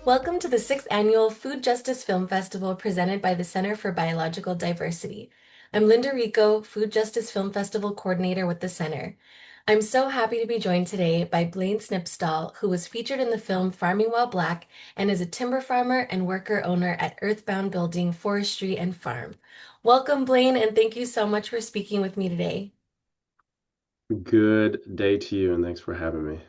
Welcome to the sixth annual Food Justice Film Festival presented by the Center for Biological Diversity. I'm Linda Rico, Food Justice Film Festival coordinator with the center. I'm so happy to be joined today by Blain Snipstal, who was featured in the film Farming While Black and is a timber farmer and worker owner at Earthbound Building, Forestry, and Farm. Welcome, Blain, and thank you so much for speaking with me today. Good day to you, and thanks for having me.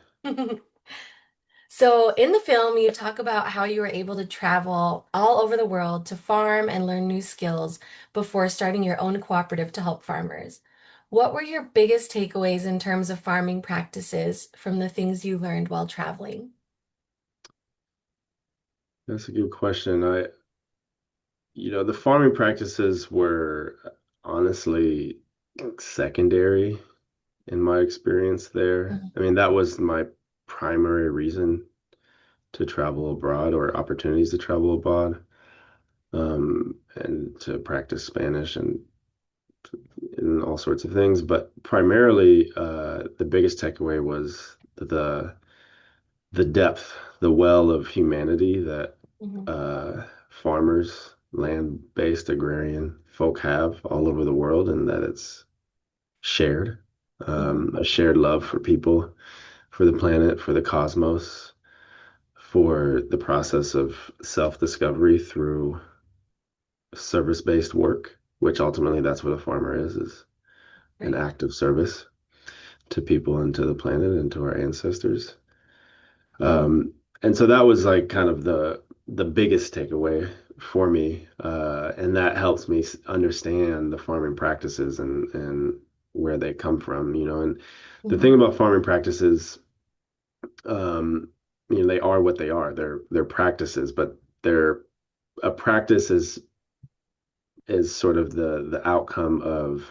So, in the film, you talk about how you were able to travel all over the world to farm and learn new skills before starting your own cooperative to help farmers. What were your biggest takeaways in terms of farming practices from the things you learned while traveling? That's a good question. The farming practices were honestly secondary in my experience there. Mhm, I mean, that was my primary reason to travel abroad or opportunities to travel abroad, and to practice Spanish and all sorts of things. But primarily, the biggest takeaway was the depth, the well of humanity that mhm, farmers, land-based agrarian folk have all over the world, and that it's shared, mhm, a shared love for people, for the planet, for the cosmos, for the process of self-discovery through service-based work, which ultimately that's what a farmer is an right. act of service to people and to the planet and to our ancestors. Um, and so that was like kind of the biggest takeaway for me, and that helps me understand the farming practices and where they come from, And the Mhm, thing about farming practices, um, they are what they are. They're practices, but they're a practice is sort of the outcome of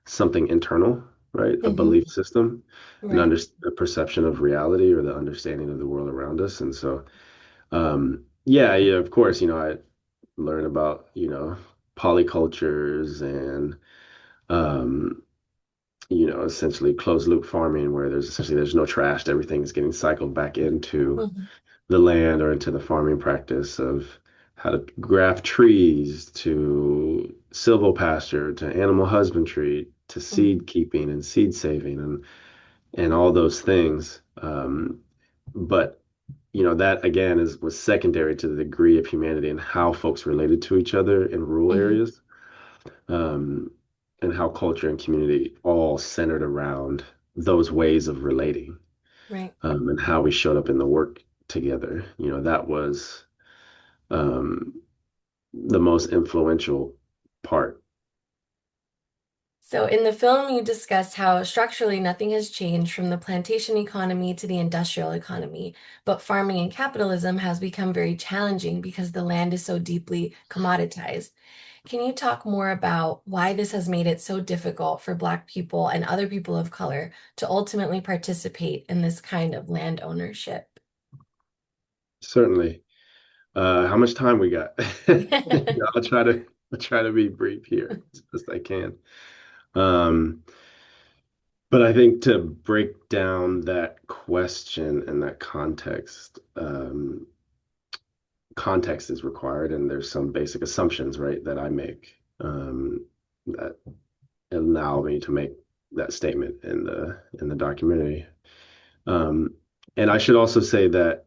something internal, right? A mhm, belief system, right. a perception of reality or the understanding of the world around us. And so yeah, yeah, of course, I learn about, polycultures and um, essentially closed loop farming where there's no trash, everything is getting cycled back into Mhm, the land or into the farming practice of how to graft trees to silvopasture to animal husbandry to mhm, seed keeping and seed saving and all those things. But that again is was secondary to the degree of humanity and how folks related to each other in rural mhm, areas, um, and how culture and community all centered around those ways of relating, right. and how we showed up in the work together. That was um, the most influential part. So, in the film, you discuss how structurally nothing has changed from the plantation economy to the industrial economy, but farming and capitalism has become very challenging because the land is so deeply commoditized. Can you talk more about why this has made it so difficult for Black people and other people of color to ultimately participate in this kind of land ownership? Certainly. How much time we got? I'll try to be brief here as best I can. Um, But I think to break down that question and that context, context is required, and there's some basic assumptions, right, that I make, that allow me to make that statement in the documentary. Um, and I should also say that,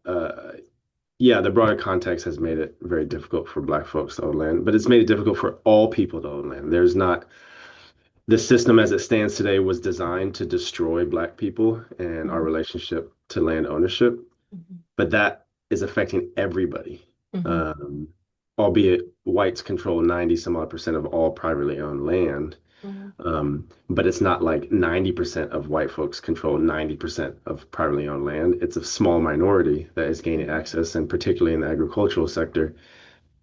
yeah, the broader context has made it very difficult for Black folks to own land, but it's made it difficult for all people to own land. There's not The system as it stands today was designed to destroy Black people and our Mhm, relationship to land ownership, mhm, but that is affecting everybody. mhm, Um, Albeit whites control 90 some odd percent of all privately owned land. mhm, But it's not like 90% of white folks control 90% of privately owned land. It's a small minority that is gaining mhm, access, and particularly in the agricultural sector,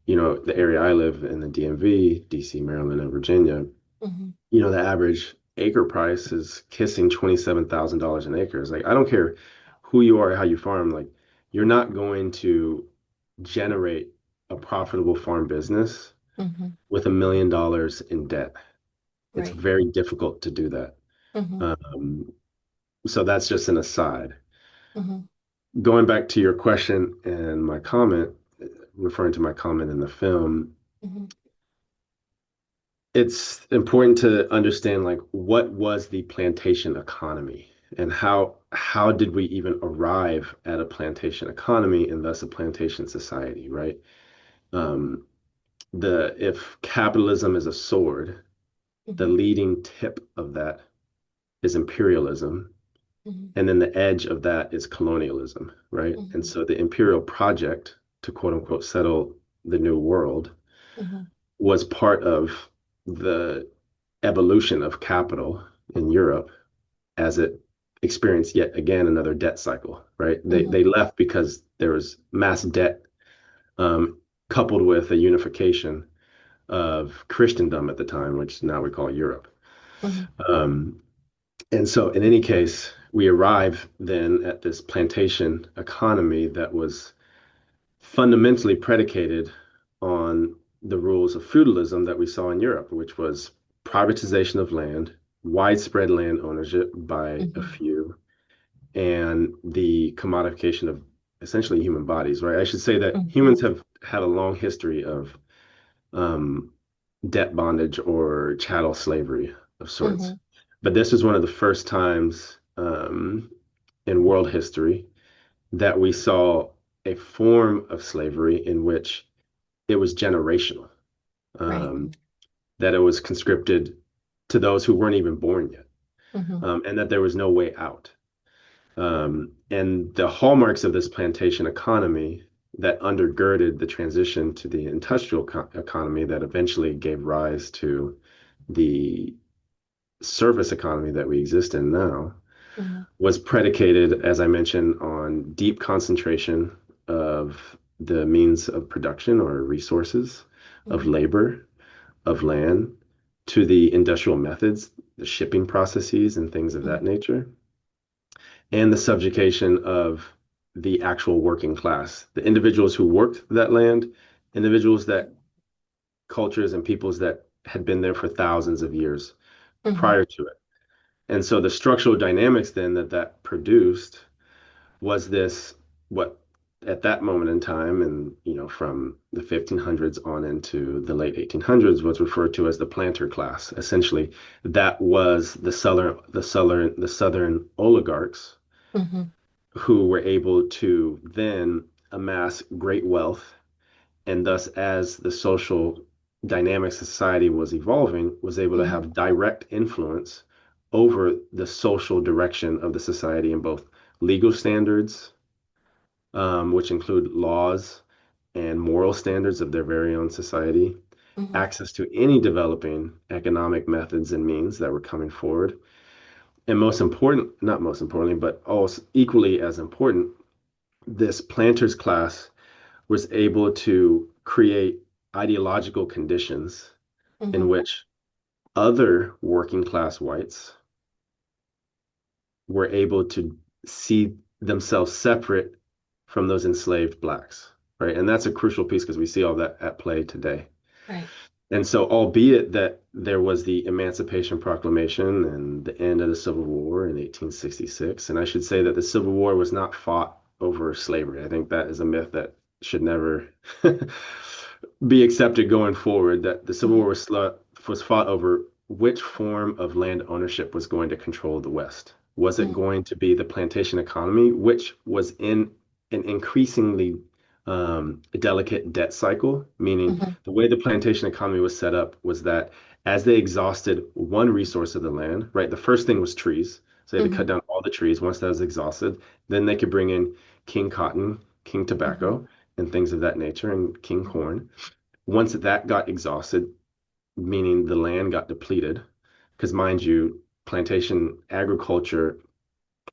the area I live in, the DMV, DC, Maryland, and Virginia, mhm, the average acre price is kissing $27,000 an acre. It's like, I don't care who you are, how you farm, like, you're not going to generate a profitable farm business mhm, with $1 million in debt. It's right. very difficult to do that. Mhm, Um, so that's just an aside. mhm, Going back to your question and my comment, referring to my comment in the film, Mhm. it's important to understand like what was the plantation economy and how did we even arrive at a plantation economy and thus a plantation society, right? Um, the if capitalism is a sword, the Mhm. leading tip of that is imperialism, Mhm. and then the edge of that is colonialism, right? And Mhm. so the imperial project to quote unquote settle the new world Mhm. was part of the evolution of capital in Europe as it experienced yet again another debt cycle, right? They Mhm. left because there was mass debt coupled with a unification of Christendom at the time, which now we call Europe. Mhm. Um, and so, in any case, we arrive then at this plantation economy that was fundamentally predicated on the rules of feudalism that we saw in Europe, which was privatization of land, widespread land ownership by a Mhm. few, and the commodification of essentially human bodies, right? I should say that Mhm. humans have had a long history of um, debt bondage or chattel slavery of sorts. Mhm. But this was one of the first times in world history that we saw a form of slavery in which it was generational, Right. um, that it was conscripted to those who weren't even born yet, Mhm. and that there was no way out. And the hallmarks of this plantation economy that undergirded the transition to the industrial economy that eventually gave rise to the service economy that we exist in now Mhm. was predicated, as I mentioned, on deep concentration of the means of production or resources, of Mhm. labor, of land, to the industrial methods, the shipping processes, and things of that Mhm. nature, and the subjugation of the actual working class, the individuals who worked that land, individuals that cultures and peoples that had been there for thousands of years Mhm. prior to it. And so the structural dynamics then that produced was this what at that moment in time and from the 1500s on into the late 1800s was referred to as the planter class. Essentially, that was the southern oligarchs Mhm. who were able to then amass great wealth and thus as the social dynamic society was evolving was able to Mhm. have direct influence over the social direction of the society in both legal standards, which include laws and moral standards of their very own society, Mhm. access to any developing economic methods and means that were coming forward, and most important, not most importantly, but also equally as important, this planters class was able to create ideological conditions in Mhm. which other working class whites were able to see themselves separate from those enslaved blacks, right? And that's a crucial piece because we see all that at play today. Right. And so, albeit that there was the Emancipation Proclamation and the end of the Civil War in 1866, and I should say that the Civil War was not fought over slavery. I think that is a myth that should never be accepted going forward, that the Civil War Mhm. was fought over which form of land ownership was going to control the West. Was it Mhm. going to be the plantation economy, which was in an increasingly delicate debt cycle, meaning Mhm. the way the plantation economy was set up was that as they exhausted one resource of the land, right, the first thing was trees. So they had to cut Mhm. down all the trees. Once that was exhausted, then they could bring in king cotton, king Mhm. tobacco, and things of that nature, and king corn. Once that got exhausted, meaning the land got depleted, because mind you, plantation agriculture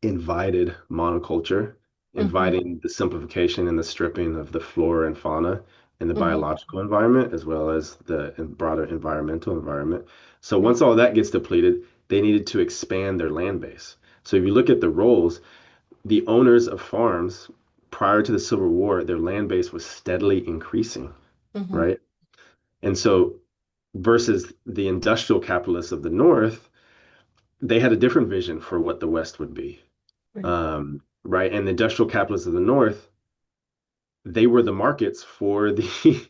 invited monoculture, Mhm. inviting the simplification and the stripping of the flora and fauna in the Mhm. biological environment as well as the broader environmental environment. So Right. once all that gets depleted, they needed to expand their land base. So if you look at the roles, the owners of farms prior to the Civil War, their land base was steadily increasing, Mhm. right? And so versus the industrial capitalists of the North, they had a different vision for what the West would be. Right. Right? And the industrial capitalists of the North they were the markets for the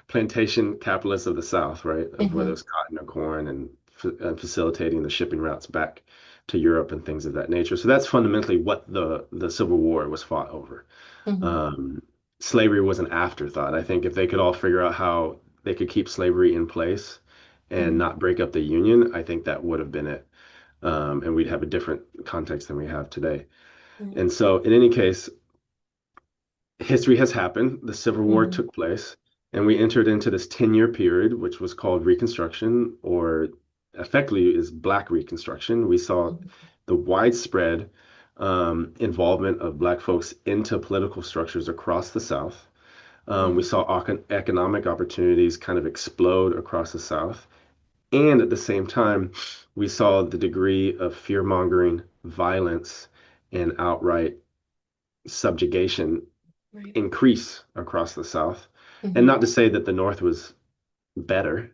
plantation capitalists of the South, right? Of whether it Mhm. was cotton or corn and facilitating the shipping routes back to Europe and things of that nature. So that's fundamentally what the Civil War was fought over. Mhm. Um, Slavery was an afterthought. I think if they could all figure out how they could keep slavery in place and Mhm. not break up the Union, I think that would have been it. And we'd have a different context than we have today. Right. And so, in any case, history has happened. The Civil War Mhm. took place, and we entered into this 10-year period, which was called Reconstruction, or effectively is Black Reconstruction. We saw Mhm. the widespread involvement of Black folks into political structures across the South. We Yeah. saw economic opportunities kind of explode across the South. And at the same time, we saw the degree of fear-mongering, violence, and outright subjugation Right. increase across the South. And Mhm. not to say that the North was better,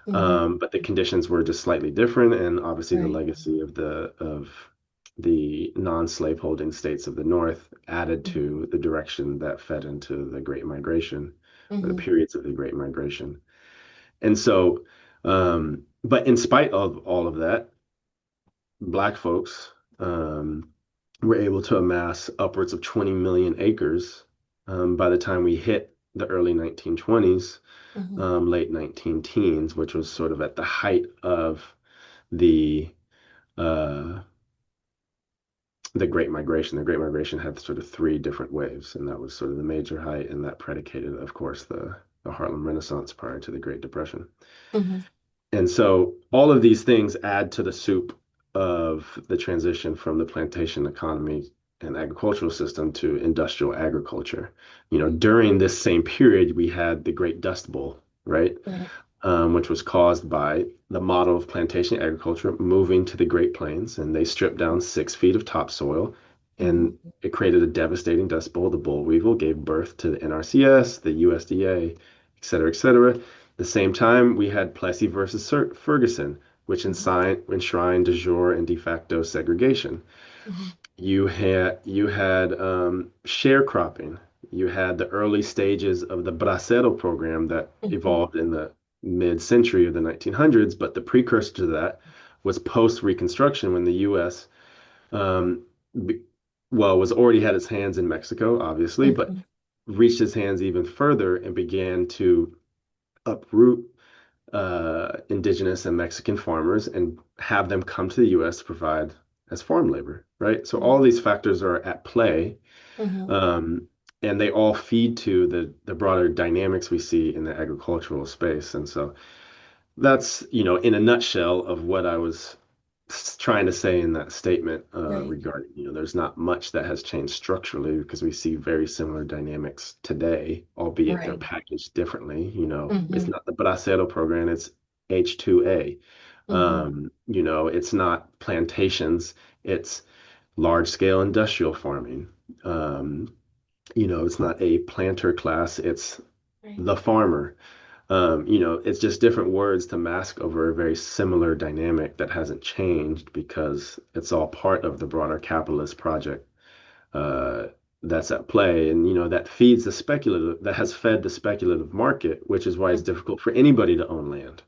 Mhm. but the conditions were just slightly different. And obviously, the Right. legacy of the non-slaveholding states of the North added Mhm. to the direction that fed into the Great Migration or the Mhm. periods of the Great Migration. And so, but in spite of all of that, Black folks were able to amass upwards of 20 million acres by the time we hit the early 1920s, Mhm. late 19 teens, which was sort of at the height of the uh, the Great Migration. The Great Migration had sort of three different waves, and that was sort of the major height, and that predicated, of course, the Harlem Renaissance prior to the Great Depression. Mhm. And so all of these things add to the soup of the transition from the plantation economy and agricultural system to industrial agriculture. During this same period, we had the Great Dust Bowl, right? Right. Which was caused by the model of plantation agriculture moving to the Great Plains, and they stripped down 6 feet of topsoil, and Mhm. it created a devastating dust bowl. The boll weevil gave birth to the NRCS, the USDA, et cetera, et cetera. The same time, we had Plessy versus Ferguson, which Mhm. enshrined de jure and de facto segregation. Mhm. You had sharecropping. You had the early stages of the bracero program that Mhm. evolved in the mid-century of the 1900s, but the precursor to that was post-Reconstruction when the U.S. Um, be, was already had its hands in Mexico, obviously, but Mhm. reached its hands even further and began to uproot indigenous and Mexican farmers and have them come to the U.S. to provide as farm labor, right? So all Right. these factors are at play, Mhm. um, and they all feed to the broader dynamics we see in the agricultural space. And so that's, in a nutshell of what I was trying to say in that statement Right. regarding, there's not much that has changed structurally because we see very similar dynamics today, albeit they're Right. packaged differently. It's Mhm. not the Bracero program, it's H2A. Mhm. It's not plantations, it's large scale industrial farming. Um, it's not a planter class, it's Right. the farmer. It's just different words to mask over a very similar dynamic that hasn't changed because it's all part of the broader capitalist project uh, that's at play. And, that has fed the speculative market, which is why it's Mhm. difficult for anybody to own land,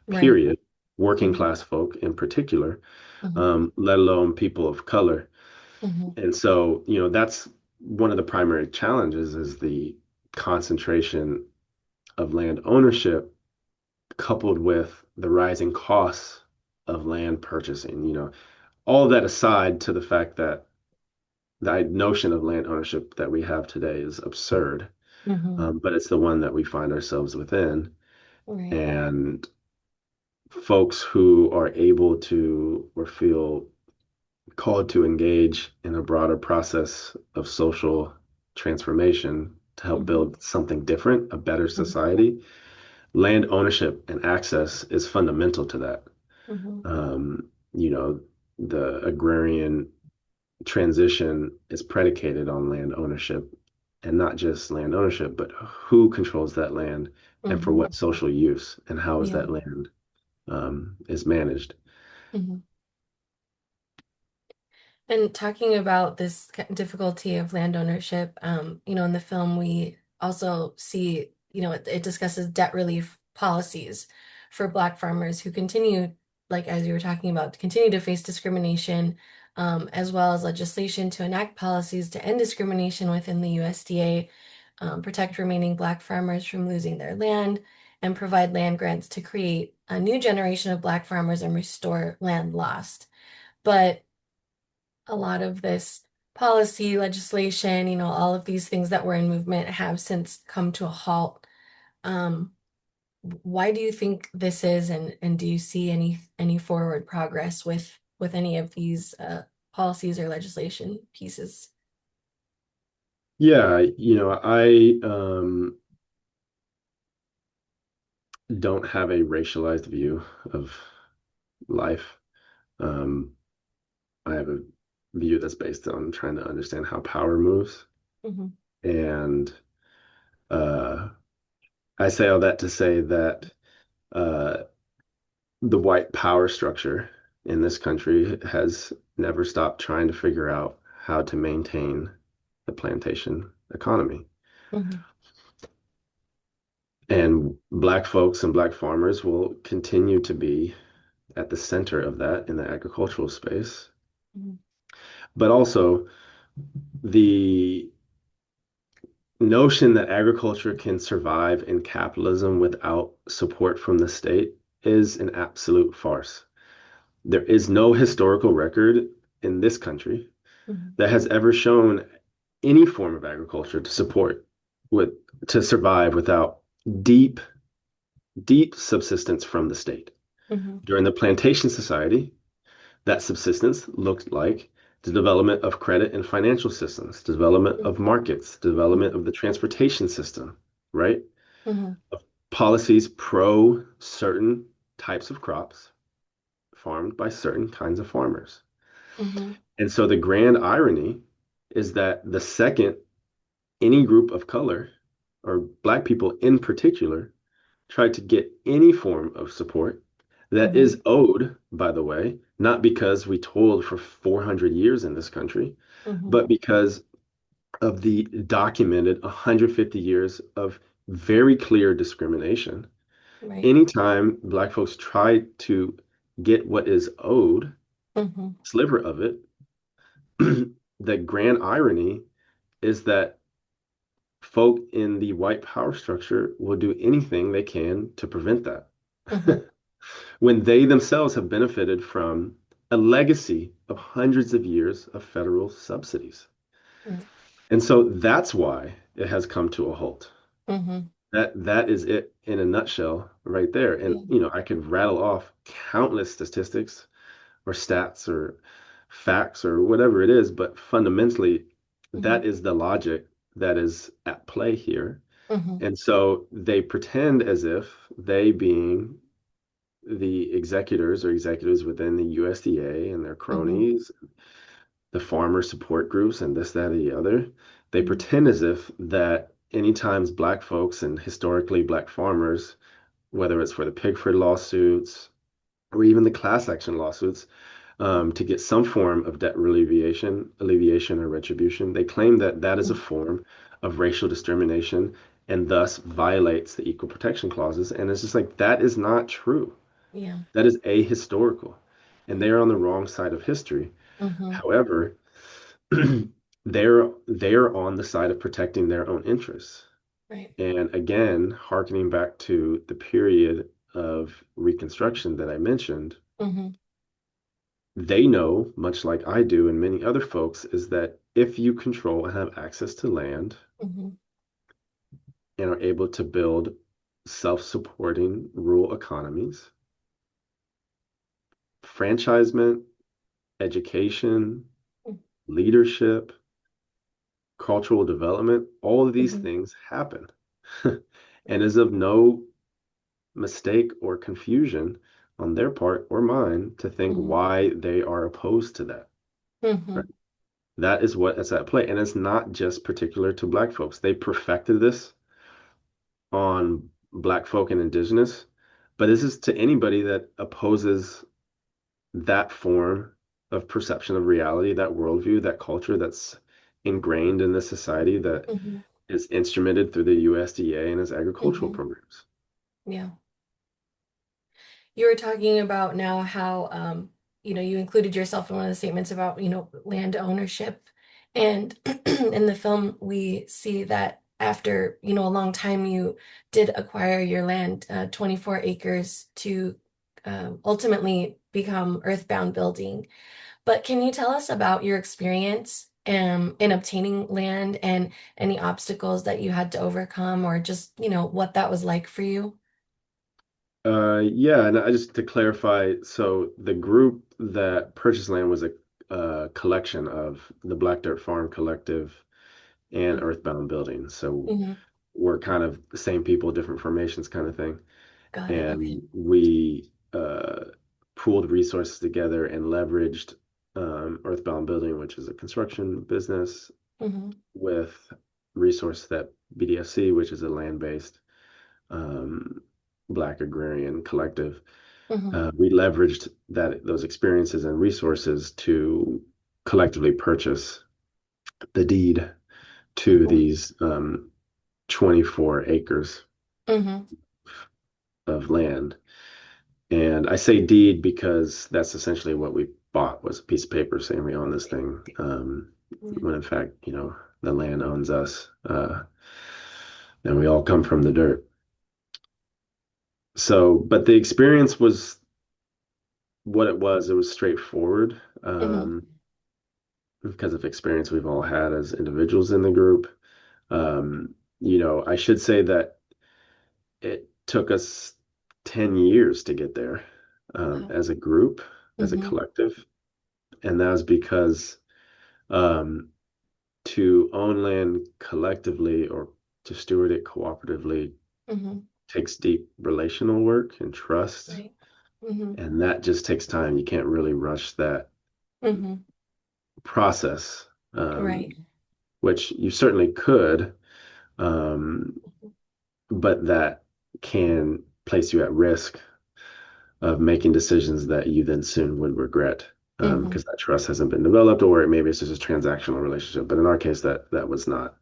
Right. period. Working Mhm. class folk in particular, Mhm. let alone people of color. Mhm. And so, that's one of the primary challenges is the concentration of land ownership coupled with the rising costs of land purchasing. All of that aside to the fact that the notion of land ownership that we have today is absurd, Mhm. but it's the one that we find ourselves within. Right. And folks who are able to or feel called to engage in a broader process of social transformation to help Mhm. build something different, a better Mhm. society, land ownership and access is fundamental to that. Mhm. Um, you know, the agrarian transition is predicated on land ownership and not just land ownership, but who controls that land and for Mhm. what social use and how is Yeah. that land is managed. Mhm. And talking about this difficulty of land ownership, in the film, we also see, it discusses debt relief policies for Black farmers who continue, like as you were talking about, continue to face discrimination, as well as legislation to enact policies to end discrimination within the USDA, protect remaining Black farmers from losing their land, and provide land grants to create a new generation of Black farmers and restore land lost. But a lot of this policy, legislation, all of these things that were in movement have since come to a halt. Um, why do you think this is, and do you see any forward progress with any of these policies or legislation pieces? Yeah, I don't have a racialized view of life. Um, I have a view that's based on trying to understand how power moves. Hmm. And uh, I say all that to say that uh, the white power structure in this country has never stopped trying to figure out how to maintain the plantation economy. Hmm. And Black folks and Black farmers will continue to be at the center of that in the agricultural space. Hmm. But also, the notion that agriculture can survive in capitalism without support from the state is an absolute farce. There is no historical record in this country Hmm. that has ever shown any form of agriculture to support with to survive without deep, deep subsistence from the state. Hmm. During the plantation society, that subsistence looked like the development of credit and financial systems, development of markets, development Hmm. of the transportation system, right? Hmm. Of policies pro certain types of crops farmed by certain kinds of farmers. Hmm. And so the grand irony is that the second any group of color, or Black people in particular, tried to get any form of support that Hmm. is owed, by the way, not because we toiled for 400 years in this country, Hmm. but because of the documented 150 years of very clear discrimination. Right. Anytime Black folks try to get what is owed, Hmm. sliver of it, the grand irony is that folk in the white power structure will do anything they can to prevent that. Hmm. When they themselves have benefited from a legacy of hundreds of years of federal subsidies. Right. And so that's why it has come to a halt. Hmm. That is it in a nutshell right there. And Yeah. I could rattle off countless statistics or stats or facts or whatever it is, but fundamentally Hmm. that is the logic that is at play here. Hmm. And so they pretend as if they being the executors or executives within the USDA and their Hmm. cronies, the farmer support groups, and this, that, and the other, they Hmm. pretend as if that anytime Black folks and historically Black farmers, whether it's for the Pigford lawsuits or even the class action lawsuits, to get some form of debt alleviation or retribution, they claim that that is a form of racial discrimination and thus violates the equal protection clauses. And it's just like, that is not true. Yeah. That is ahistorical, and they Right. are on the wrong side of history. Hmm. However, they're on the side of protecting their own interests. Right. And again, hearkening back to the period of Reconstruction that I mentioned, Hmm. they know, much like I do and many other folks, is that if you control and have access to land Hmm. and are able to build self-supporting rural economies, franchisement, education, leadership, cultural development, all of these Hmm. things happen. And Right. is of no mistake or confusion on their part or mine to think Hmm. why they are opposed to that. Right? Hmm. That is what is at play. And it's not just particular to Black folks. They perfected this on Black folk and Indigenous, but this is to anybody that opposes that form of perception of reality, that worldview, that culture that's ingrained in this society that Hmm. is instrumented through the USDA and its agricultural Hmm. programs. Yeah. You were talking about now how you included yourself in one of the statements about, land ownership. And in the film, we see that after, a long time, you did acquire your land, 24 acres to ultimately become earthbound building. But can you tell us about your experience in obtaining land and any obstacles that you had to overcome or just, what that was like for you? Yeah, and I just to clarify, so the group that purchased land was a collection of the Black Dirt Farm Collective and Earthbound Building. So Mm-hmm. we're kind of the same people, different formations kind of thing. Got it. And Okay. we pooled resources together and leveraged Earthbound Building, which is a construction business, Mm-hmm. with resource that BDSC, which is a land-based um, Black agrarian collective. Mm-hmm. We leveraged those experiences and resources to collectively purchase the deed to these 24 acres Mm-hmm. of land. And I say deed because that's essentially what we bought was a piece of paper saying we own this thing. Yeah. When in fact, the land owns us. And we all come from the dirt. So, but the experience was what it was. It was straightforward. Mm-hmm. Because of experience we've all had as individuals in the group. I should say that it took us 10 years to get there Wow. as a group, as a Mm-hmm. collective. And that was because um, to own land collectively or to steward it cooperatively Mm-hmm. takes deep relational work and trust. Right. Mm-hmm. And that just takes time. You can't really rush that Mm-hmm. process, Right. which you certainly could. Um, but that can place you at risk of making decisions that you then soon would regret Mm-hmm. because that trust hasn't been developed, or maybe it's just a transactional relationship. But in our case, that was not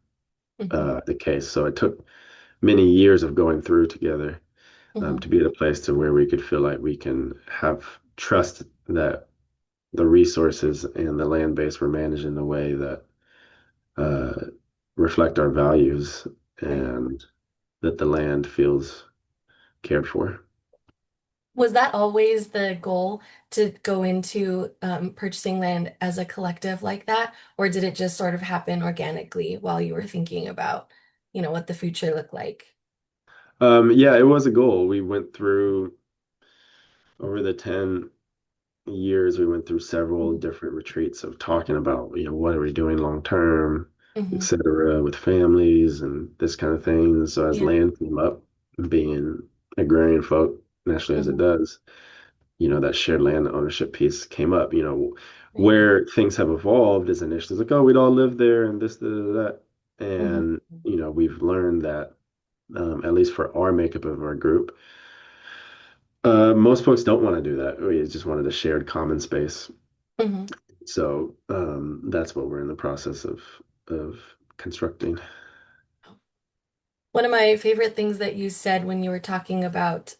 Mm-hmm. the case. So it took many years of going through together Mm-hmm. to be at a place to where we could feel like we can have trust that the resources and the land base were managed in a way that uh, reflect our values Right. and that the land feels cared for. Was that always the goal to go into purchasing land as a collective like that, or did it just sort of happen organically while you were thinking about, what the future looked like? Yeah, it was a goal. We went through over the 10 years, we went through several Mm-hmm. different retreats of talking about, what are we doing long term, et Mm-hmm. cetera, with families and this kind of thing. So as Yeah. land came up, being agrarian folk, naturally as it Mm-hmm. does, that shared land ownership piece came up, Right. where things have evolved is initially like, oh, we'd all live there and this, that. Mm-hmm. And, we've learned that, at least for our makeup of our group, most folks don't want to do that. We just wanted a shared common space. Mm-hmm. So that's what we're in the process of constructing. One of my favorite things that you said when you were talking about,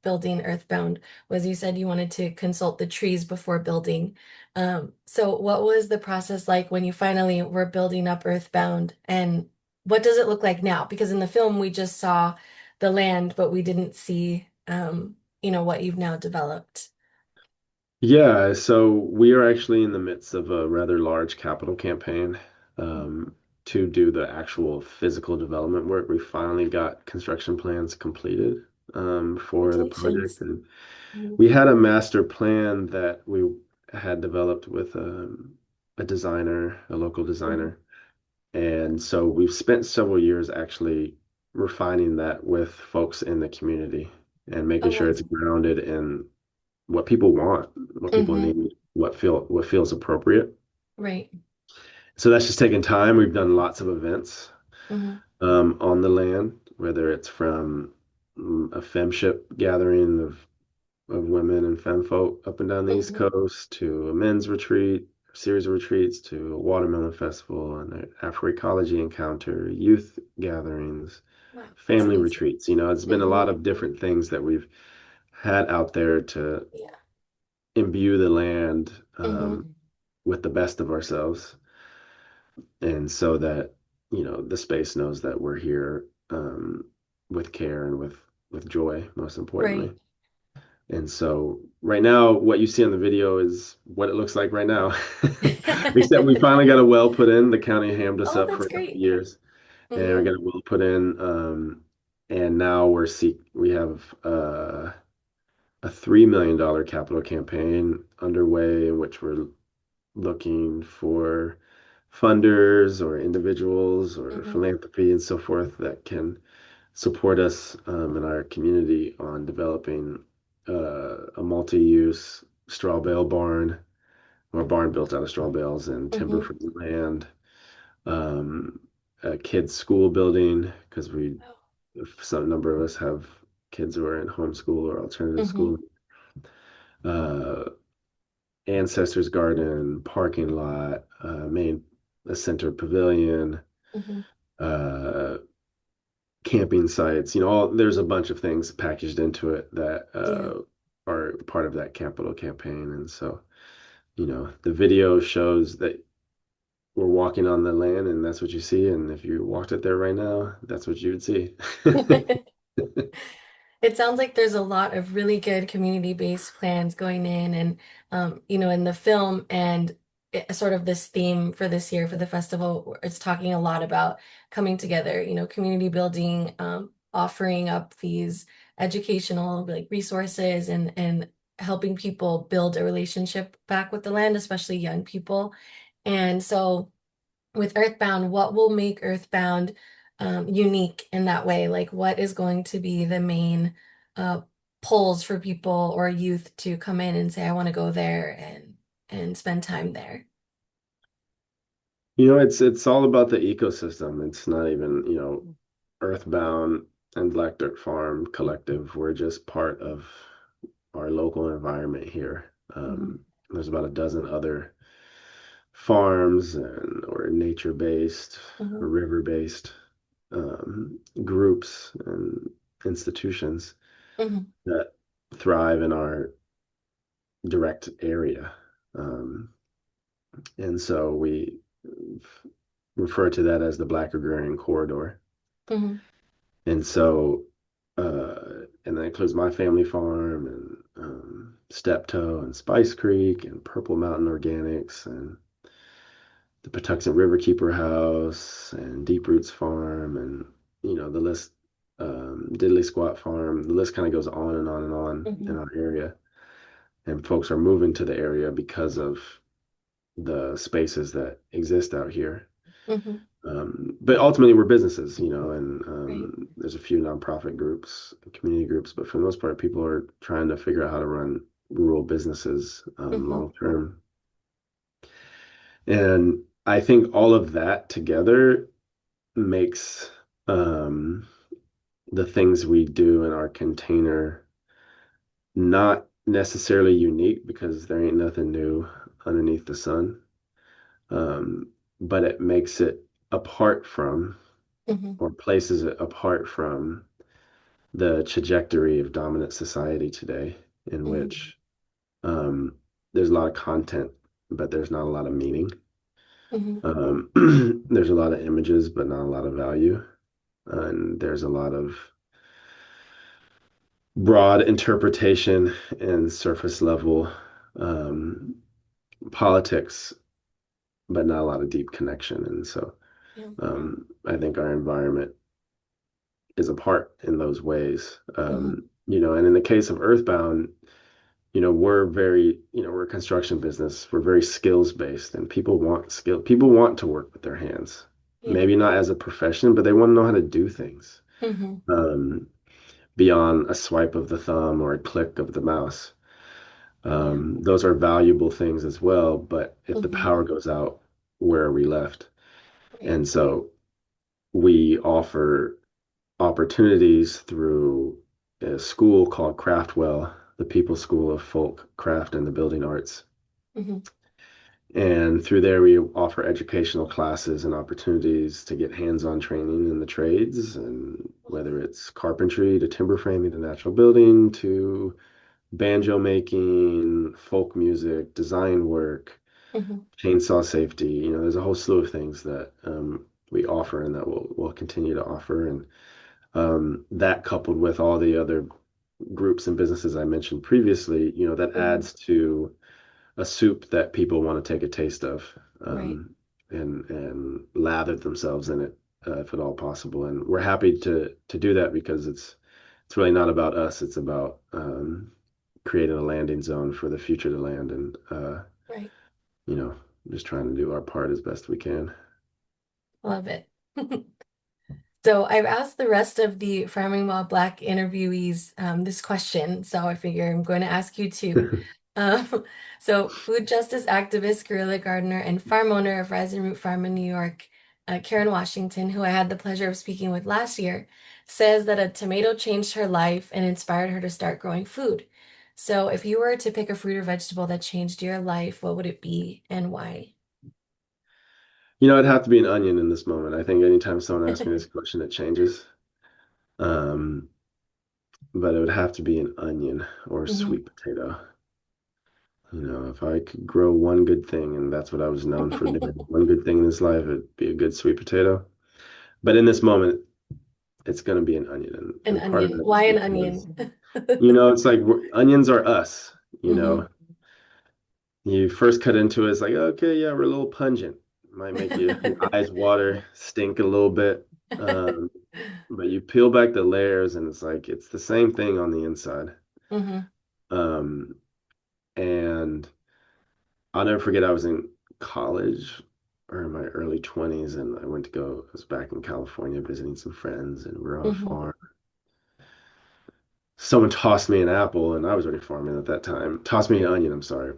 building Earthbound was you said you wanted to consult the trees before building. So what was the process like when you finally were building up Earthbound, and what does it look like now? Because in the film we just saw the land, but we didn't see, what you've now developed. Yeah, so we are actually in the midst of a rather large capital campaign to do the actual physical development work. We finally got construction plans completed for the project, Congratulations. and Mhm. we had a master plan that we had developed with a designer, a local Mhm. designer. And so we've spent several years actually refining that with folks in the community and making Oh, sure it's wonderful. grounded in what people want, what people Hmm. need, what feels appropriate. Right. So that's just taking time. We've done lots of events Hmm. on the land, whether it's from a femship gathering of women and femme folk up and down the East Hmm. Coast to a men's retreat, series of retreats to a watermelon festival and an Afroecology encounter, youth gatherings, Wow, that's family amazing. retreats. You know, it's been a Hmm. lot of different things that we've had out there to Yeah. imbue the land Hmm. with the best of ourselves. And so that, you know, the space knows that we're here with care and with joy, most importantly. Right. And so right now, what you see on the video is what it looks like right now. Except we finally got a well put in. The county hammed us Oh, up for that's a couple of great. years, and we Hmm. got a well put in. And now we have a $3 million capital campaign underway in which we're looking for funders or individuals or Hmm. philanthropy and so forth that can support us in our community on developing a multi-use straw bale barn or barn built out of straw bales and timber Hmm. from the land, um, a kids' school building because some number of us have kids who are in homeschool or alternative Hmm. school, uh, ancestors garden, parking lot, a center pavilion, Hmm. uh, camping sites, you know, there's a bunch of things packaged into it that Yeah. are part of that capital campaign. And so, you know, the video shows that we're walking on the land and that's what you see. And if you walked it there right now, that's what you would see. It sounds like there's a lot of really good community-based plans going in, and in the film and sort of this theme for this year for the festival, it's talking a lot about coming together, community building, offering up these educational like resources and helping people build a relationship back with the land, especially young people. And so with Earthbound, what will make Earthbound unique in that way? Like, what is going to be the main uh, pulls for people or youth to come in and say, I want to go there and spend time there? You know, it's all about the ecosystem. It's not even, you know, Earthbound and Black Dirt Farm Collective. We're just part of our local environment here. Hmm. There's about a dozen other farms or nature-based or Hmm. river-based groups and institutions Hmm. that thrive in our direct area. Um, and so we refer to that as the Black Agrarian Corridor. Hmm. And so, and that includes my family farm and Steptoe and Spice Creek and Purple Mountain Organics and the Patuxent Riverkeeper House and Deep Roots Farm and you know the list, Diddley Squat Farm. The list kind of goes on and on and on in Hmm. our area, and folks are moving to the area because of the spaces that exist out here. Hmm. But ultimately, we're businesses, you know, and Right. there's a few nonprofit groups, community groups, but for the most part, people are trying to figure out how to run rural businesses Hmm. long term. And I think all of that together makes um, the things we do in our container not necessarily unique because there ain't nothing new underneath the sun. But it makes it apart from Hmm. or places it apart from the trajectory of dominant society today, in Hmm. which um, there's a lot of content, but there's not a lot of meaning. Hmm. There's a lot of images, but not a lot of value. And there's a lot of broad interpretation and surface level um, politics, but not a lot of deep connection. And so Yeah. I think our environment is apart in those ways. Hmm. You know, and in the case of Earthbound, you know, we're a construction business. We're very skills based and people want skill. People want to work with their hands. Yeah. Maybe not as a profession, but they want to know how to do things Hmm. um, beyond a swipe of the thumb or a click of the mouse. Yeah. Those are valuable things as well, but if the Hmm. power goes out, where are we left? Right. And so we offer opportunities through a school called Craftwell, the People's School of Folk, Craft, and the Building Arts. Hmm. And through there, we offer educational classes and opportunities to get hands-on training in the trades, and whether it's carpentry to timber framing to natural building to banjo making, folk music, design work, Hmm. chainsaw safety. There's a whole slew of things that we offer and that we'll continue to offer. And that coupled with all the other groups and businesses I mentioned previously, that Hmm. adds to a soup that people want to take a taste of, Right. and lather themselves in it, if at all possible. And we're happy to do that because it's really not about us. It's about creating a landing zone for the future to land, and Right. you know, just trying to do our part as best we can. Love it. So I've asked the rest of the Farming While Black interviewees this question, so I figure I'm going to ask you too. Um, so food justice activist, guerrilla gardener, and farm owner of Rise and Root Farm in New York, Karen Washington, who I had the pleasure of speaking with last year, says that a tomato changed her life and inspired her to start growing food. So if you were to pick a fruit or vegetable that changed your life, what would it be and why? It'd have to be an onion in this moment. I think anytime someone asks me this question, it changes. Um, but it would have to be an onion or a Hmm. sweet potato. If I could grow one good thing, and that's what I was known for doing, one good thing in this life, it'd be a good sweet potato. But in this moment, it's going to be an onion. And, An and part of onion. that is Why an because, onion? it's like onions are us, Hmm. You first cut into it, it's like, okay, yeah, we're a little pungent. Might make your eyes water, stink a little bit. Um, but you peel back the layers and it's like it's the same thing on the inside. Hmm. Um, and I'll never forget I was in college or in my early 20s and I was back in California visiting some friends and we're on a Hmm. farm. Someone tossed me an apple and I was already farming at that time. Tossed me an onion, I'm sorry.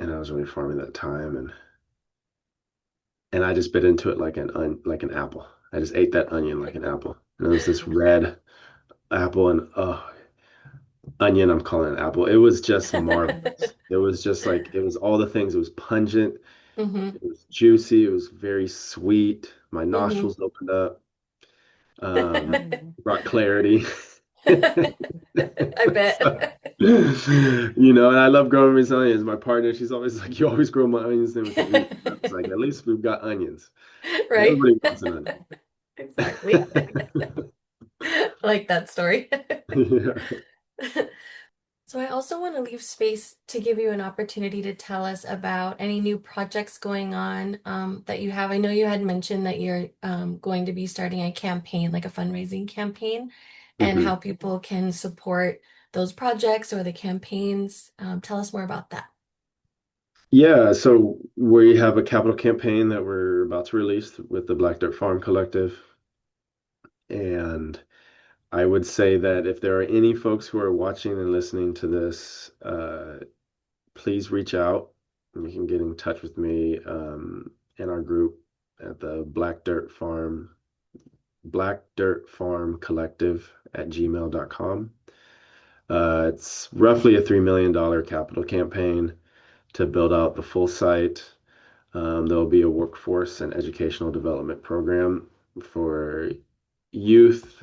And I was already farming at that time and I just bit into it like an apple. I just ate that onion like an apple. And it was this red apple and onion, I'm calling it apple. It was just marvelous. It was just like it was all the things. It was pungent, Hmm. it was juicy, it was very sweet. My Hmm. nostrils opened up, brought clarity. I So, bet. and I love growing these onions. My partner, she's always like, "You always grow my onions, then we can eat." I was like, "At least we've got onions, and Right? everybody wants an Exactly. onion." I like that story. Yeah. So I also want to leave space to give you an opportunity to tell us about any new projects going on that you have. I know you had mentioned that you're going to be starting a campaign, like a fundraising campaign, and Mhm. how people can support those projects or the campaigns. Tell us more about that. Yeah, so we have a capital campaign that we're about to release with the Black Dirt Farm Collective. And I would say that if there are any folks who are watching and listening to this, please reach out. You can get in touch with me in our group at the Black Dirt Farm Collective at gmail.com. It's roughly a $3 million capital campaign to build out the full site. There'll be a workforce and educational development program for youth,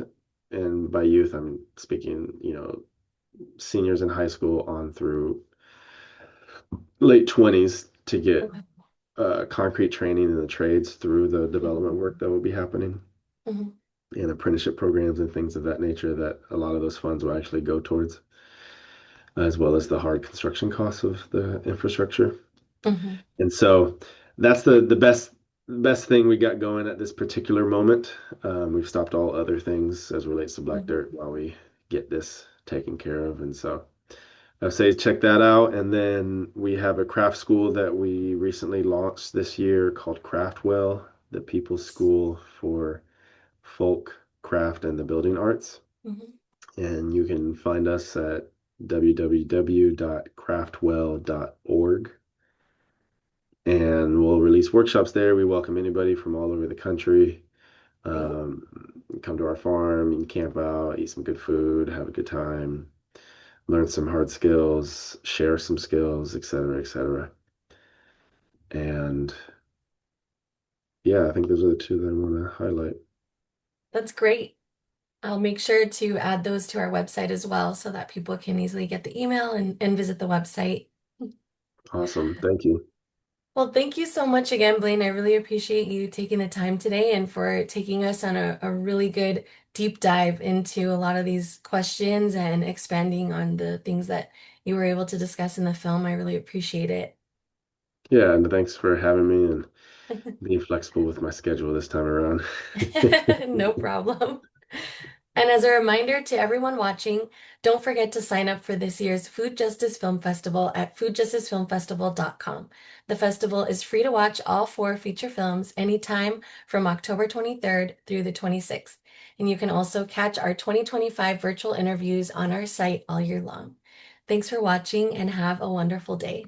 and by youth, I'm speaking, seniors in high school on through late 20s to get Okay. concrete training in the trades through the development work that will be happening Mhm. and apprenticeship programs and things of that nature that a lot of those funds will actually go towards, as well as the hard construction costs of the infrastructure. Mhm. And so that's the best thing we got going at this particular moment. We've stopped all other things as relates to Black Mhm. Dirt while we get this taken care of. And so I say check that out. And then we have a craft school that we recently launched this year called Craftwell, the People's School for Folk, Craft, and the Building Arts. Mhm. And you can find us at www.craftwell.org. And we'll release workshops there. We welcome anybody from all over the country. Great. Come to our farm, you can camp out, eat some good food, have a good time, learn some hard skills, share some skills, et cetera, et cetera. And yeah, I think those are the two that I want to highlight. That's great. I'll make sure to add those to our website as well so that people can easily get the email and visit the website. Awesome. Thank you. Well, thank you so much again, Blaine. I really appreciate you taking the time today and for taking us on a really good deep dive into a lot of these questions and expanding on the things that you were able to discuss in the film. I really appreciate it. Yeah, and thanks for having me and being flexible with my schedule this time around. No problem. And as a reminder to everyone watching, don't forget to sign up for this year's Food Justice Film Festival at foodjusticefilmfestival.com. The festival is free to watch all four feature films anytime from October 23rd through the 26th. And you can also catch our 2025 virtual interviews on our site all year long. Thanks for watching and have a wonderful day.